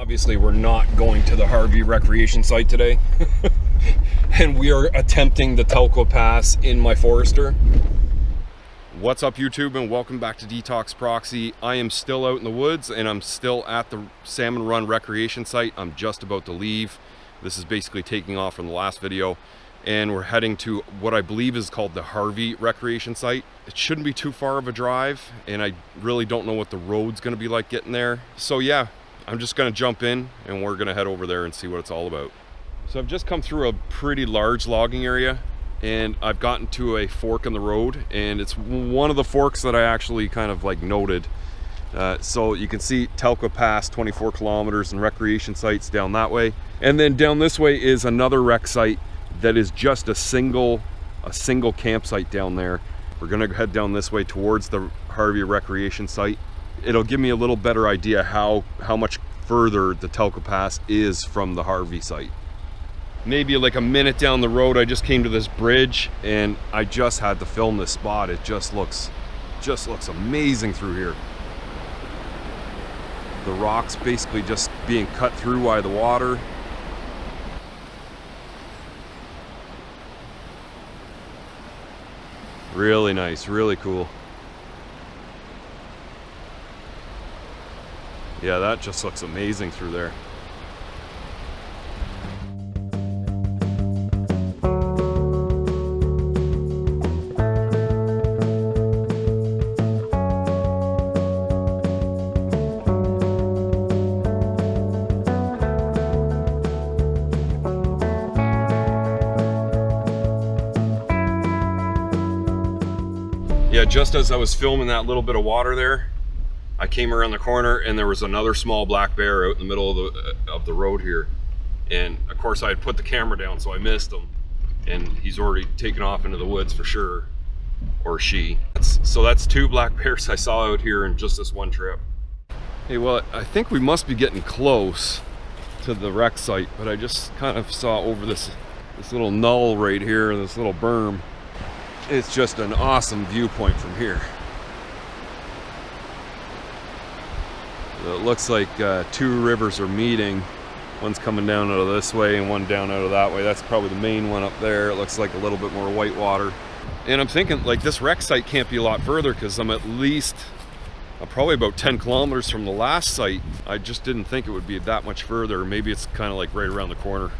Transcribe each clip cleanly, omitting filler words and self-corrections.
Obviously, we're not going to the Harvey Recreation Site today. And we are attempting the Telkwa Pass in my Forester. What's up, YouTube, and welcome back to Detox Proxy. I am still out in the woods and I'm still at the Salmon Run Recreation Site. I'm just about to leave. This is basically taking off from the last video. And we're heading to what I believe is called the Harvey Recreation Site. It shouldn't be too far of a drive, and I really don't know what the road's gonna be like getting there. So yeah, I'm just gonna jump in and we're gonna head over there and see what it's all about. So I've just come through a pretty large logging area and I've gotten to a fork in the road, and it's one of the forks that I actually kind of like noted. So you can see Telkwa Pass, 24 kilometers, and recreation sites down that way. And then down this way is another rec site that is just a single campsite down there. We're gonna head down this way towards the Harvey Recreation Site. It'll give me a little better idea how much further the Telco Pass is from the Harvey site. Maybe like a minute down the road, I just came to this bridge and I just had to film this spot. It just looks amazing through here. The rocks basically just being cut through by the water. Really nice, really cool. Yeah, that just looks amazing through there. Yeah, just as I was filming that little bit of water there, I came around the corner and there was another small black bear out in the middle of the road here. And of course I had put the camera down, so I missed him. And he's already taken off into the woods for sure, or she. So that's two black bears I saw out here in just this one trip. Hey, well, I think we must be getting close to the rec site, but I just kind of saw over this little knoll right here, this little berm. It's just an awesome viewpoint from here. It looks like two rivers are meeting. One's coming down out of this way and one down out of that way. That's probably the main one up there. It looks like a little bit more white water. And I'm thinking like this rec site can't be a lot further because I'm at least probably about 10 kilometers from the last site. I just didn't think it would be that much further. Maybe it's kind of like right around the corner.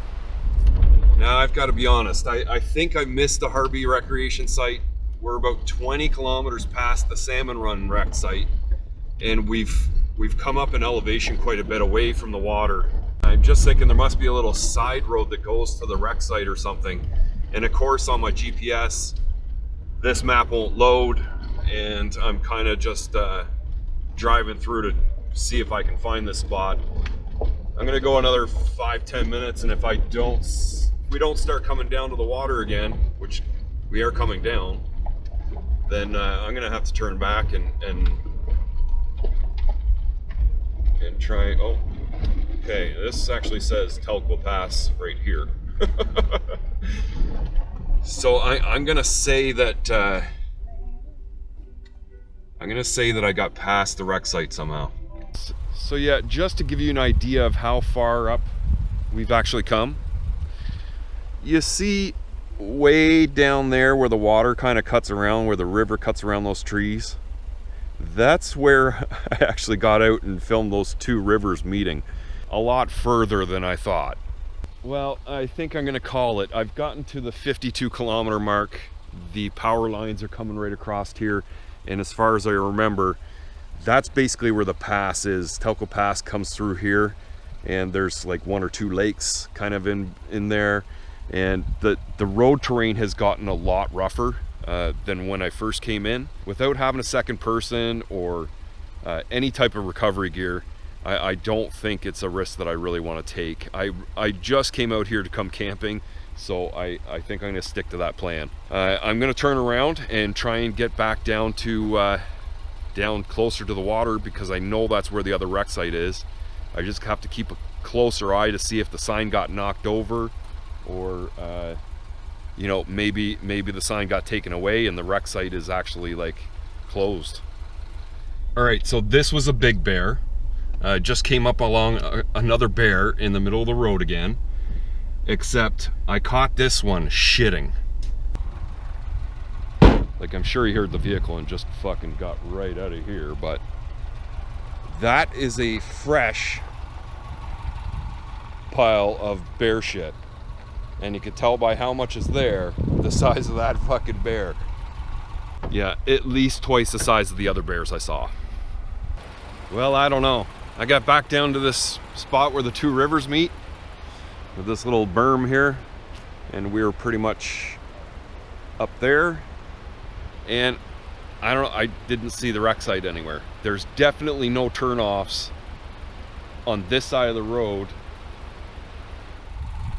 Now I've got to be honest, I think I missed the Harvey Recreation Site. We're about 20 kilometers past the Salmon Run rec site, and we've come up in elevation quite a bit away from the water. I'm just thinking there must be a little side road that goes to the rec site or something. And of course on my GPS, this map won't load, and I'm kind of just driving through to see if I can find this spot. I'm gonna go another 5-10 minutes, and if we don't start coming down to the water again, which we are coming down, then I'm gonna have to turn back and try. Oh, okay, this actually says Telkwa Pass right here. So I'm gonna say that I got past the rec site somehow. So yeah, just to give you an idea of how far up we've actually come, you see way down there where the water kind of cuts around, where the river cuts around those trees. That's where I actually got out and filmed those two rivers meeting. A lot further than I thought. Well, I think I'm gonna call it. I've gotten to the 52 kilometer mark. The power lines are coming right across here. And as far as I remember, that's basically where the pass is. Telco Pass comes through here, and there's like one or two lakes kind of in there. And the road terrain has gotten a lot rougher than when I first came in. Without having a second person or any type of recovery gear, I don't think it's a risk that I really want to take. I just came out here to come camping, so I think I'm going to stick to that plan. I'm going to turn around and try and get back down to down closer to the water, because I know that's where the other rec site is. I just have to keep a closer eye to see if the sign got knocked over, or you know, maybe the sign got taken away and the rec site is actually like closed. All right, so this was a big bear. Just came up along another bear in the middle of the road again, except I caught this one shitting. Like, I'm sure he heard the vehicle and just fucking got right out of here, but that is a fresh pile of bear shit. And you can tell by how much is there, the size of that fucking bear. Yeah, at least twice the size of the other bears I saw. Well, I don't know. I got back down to this spot where the two rivers meet, with this little berm here, and we were pretty much up there. And I don't know, I didn't see the wreck site anywhere. There's definitely no turnoffs on this side of the road.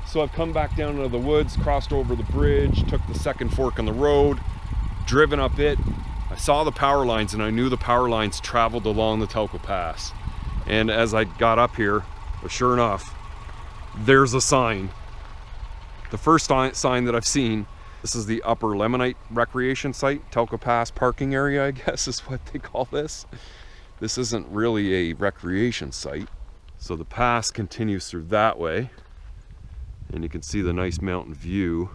So I've come back down into the woods, crossed over the bridge, took the second fork on the road, driven up it. I saw the power lines and I knew the power lines traveled along the Telkwa Pass. And as I got up here, sure enough, there's a sign. The first sign that I've seen. This is the Upper Lemonite Recreation Site, Telkwa Pass parking area, I guess is what they call this. This isn't really a recreation site. So the pass continues through that way, and you can see the nice mountain view.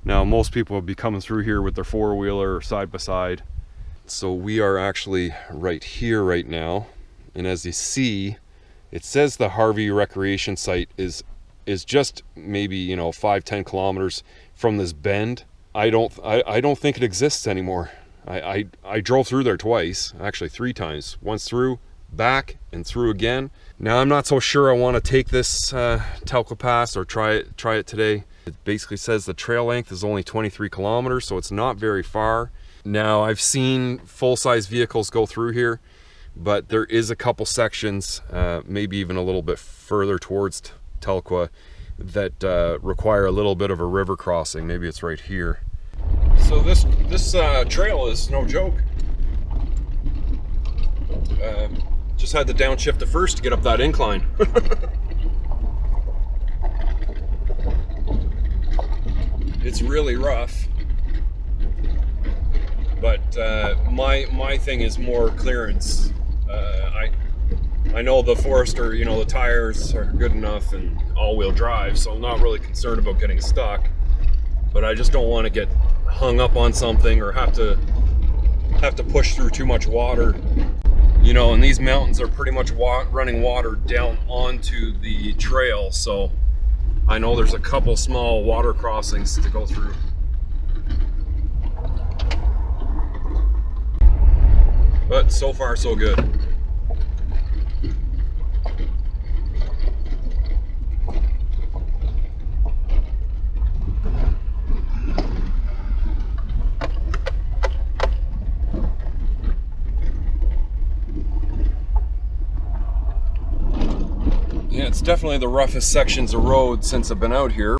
Now, most people will be coming through here with their four-wheeler or side-by-side. So we are actually right here right now, and as you see, it says the Harvey Recreation Site is just maybe, you know, 5-10 kilometers from this bend. I don't think it exists anymore. I drove through there twice, actually 3 times. Once through, back, and through again. Now I'm not so sure I want to take this Telkwa Pass or try it today. It basically says the trail length is only 23 kilometers, so it's not very far. Now I've seen full-size vehicles go through here, but there is a couple sections, maybe even a little bit further towards Telkwa, that require a little bit of a river crossing. Maybe it's right here. So this trail is no joke. Just had to downshift the first to get up that incline. It's really rough, but my thing is more clearance. I know the Forester, you know, the tires are good enough and all-wheel drive, so I'm not really concerned about getting stuck. But I just don't want to get hung up on something or have to push through too much water. You know, and these mountains are pretty much running water down onto the trail, so I know there's a couple small water crossings to go through. But so far, so good. Yeah, it's definitely the roughest sections of road since I've been out here.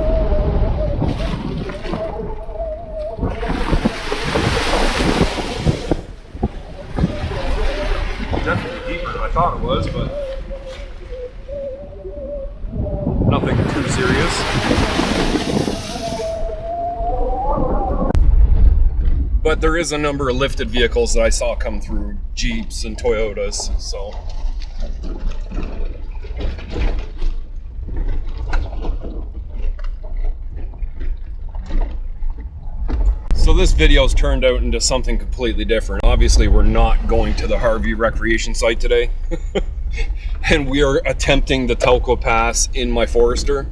Definitely deeper than I thought it was, but nothing too serious. But there is a number of lifted vehicles that I saw come through, Jeeps and Toyotas, so. So this video's turned out into something completely different. Obviously, we're not going to the Harvey Recreation Site today. And we are attempting the Telkwa Pass in my Forester.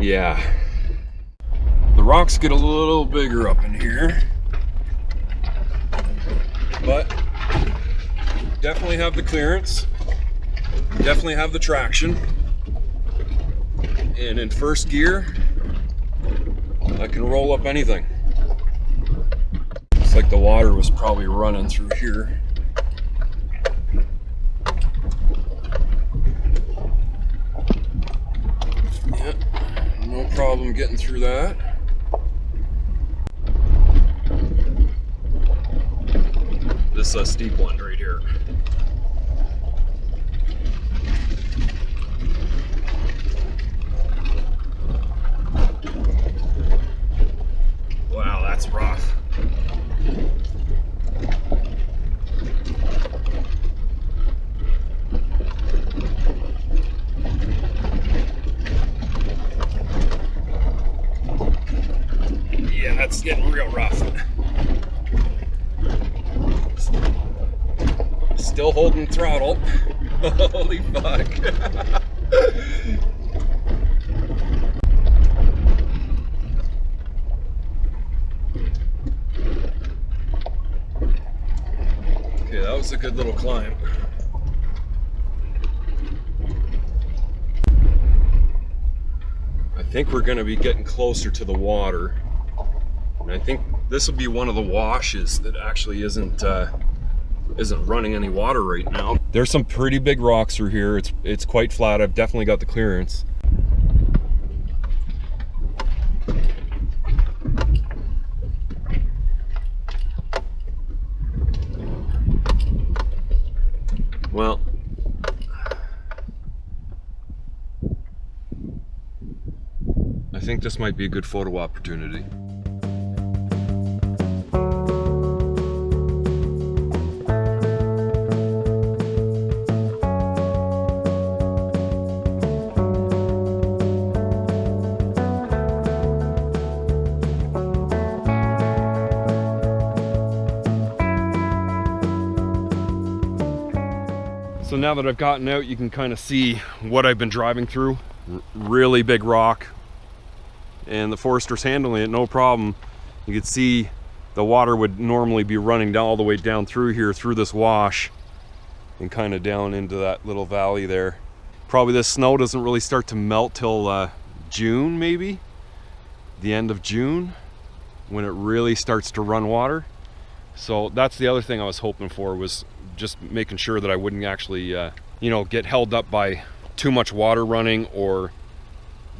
Yeah. The rocks get a little bigger up in here. But definitely have the clearance. Definitely have the traction. And in first gear, I can roll up anything. Looks like the water was probably running through here. Yeah, no problem getting through that. This is a steep one right here. Wow, that's rough. is getting real rough. Still holding throttle. Holy fuck. Okay, that was a good little climb. I think we're going to be getting closer to the water. And I think this will be one of the washes that actually isn't running any water right now. There's some pretty big rocks through here. It's quite flat. I've definitely got the clearance. Well, I think this might be a good photo opportunity. So now that I've gotten out, you can kind of see what I've been driving through. Really big rock. And the forester's handling it no problem. You can see the water would normally be running down all the way down through here, through this wash, and kind of down into that little valley there. Probably this snow doesn't really start to melt till June, maybe? The end of June, when it really starts to run water. So that's the other thing I was hoping for, was just making sure that I wouldn't actually, you know, get held up by too much water running, or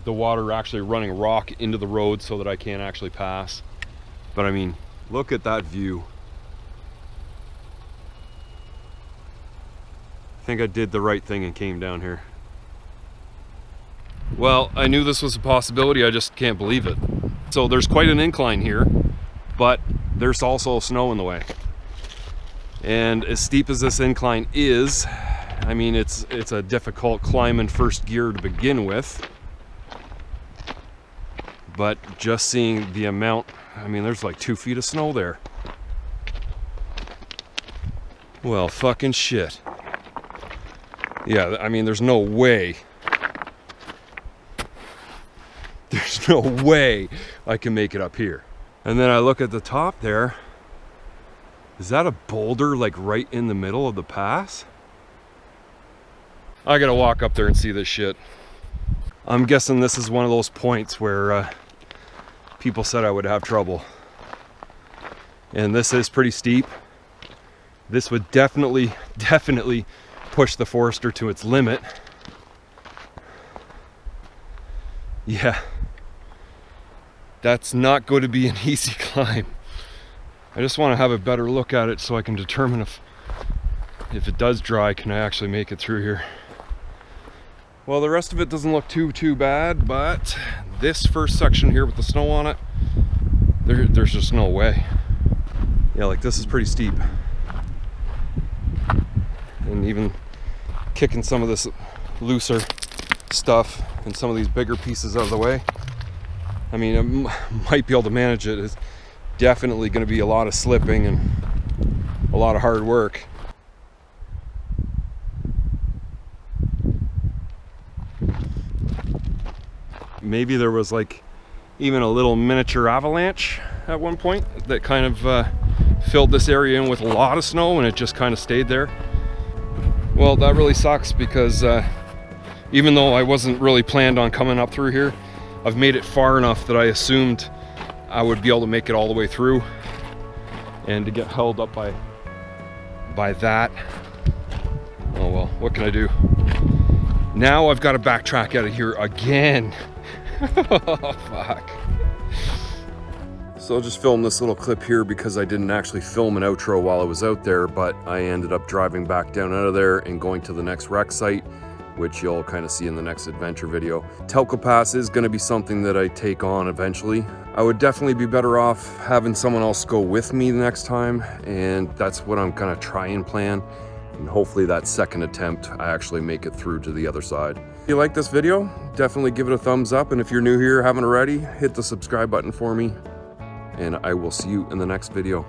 the water actually running rock into the road so that I can't actually pass. But I mean, look at that view. I think I did the right thing and came down here. Well, I knew this was a possibility, I just can't believe it. So there's quite an incline here, but there's also snow in the way. And as steep as this incline is, I mean, it's a difficult climb in first gear to begin with. But just seeing the amount, I mean, there's like 2 feet of snow there. Well, fucking shit. Yeah, I mean, there's no way. There's no way I can make it up here. And then I look at the top there. Is that a boulder like right in the middle of the pass? I gotta walk up there and see this shit. I'm guessing this is one of those points where people said I would have trouble. And this is pretty steep. This would definitely push the Forester to its limit. Yeah. That's not going to be an easy climb. I just want to have a better look at it so I can determine if it does dry, can I actually make it through here. Well, the rest of it doesn't look too bad, but this first section here with the snow on it, there's just no way. Yeah, like this is pretty steep. And even kicking some of this looser stuff and some of these bigger pieces out of the way, I mean, I might be able to manage it. It's definitely going to be a lot of slipping and a lot of hard work. Maybe there was like even a little miniature avalanche at one point that kind of filled this area in with a lot of snow, and it just kind of stayed there. Well, that really sucks, because even though I wasn't really planned on coming up through here, I've made it far enough that I assumed I would be able to make it all the way through, and to get held up by that, oh well, what can I do? Now I've got to backtrack out of here again. Oh fuck. So I'll just film this little clip here because I didn't actually film an outro while I was out there, but I ended up driving back down out of there and going to the next wreck site, which you'll kind of see in the next adventure video. Telkwa Pass is going to be something that I take on eventually. I would definitely be better off having someone else go with me the next time, and that's what I'm going to try and plan. And hopefully that second attempt, I actually make it through to the other side. If you like this video, definitely give it a thumbs up. And if you're new here, haven't already, hit the subscribe button for me. and I will see you in the next video.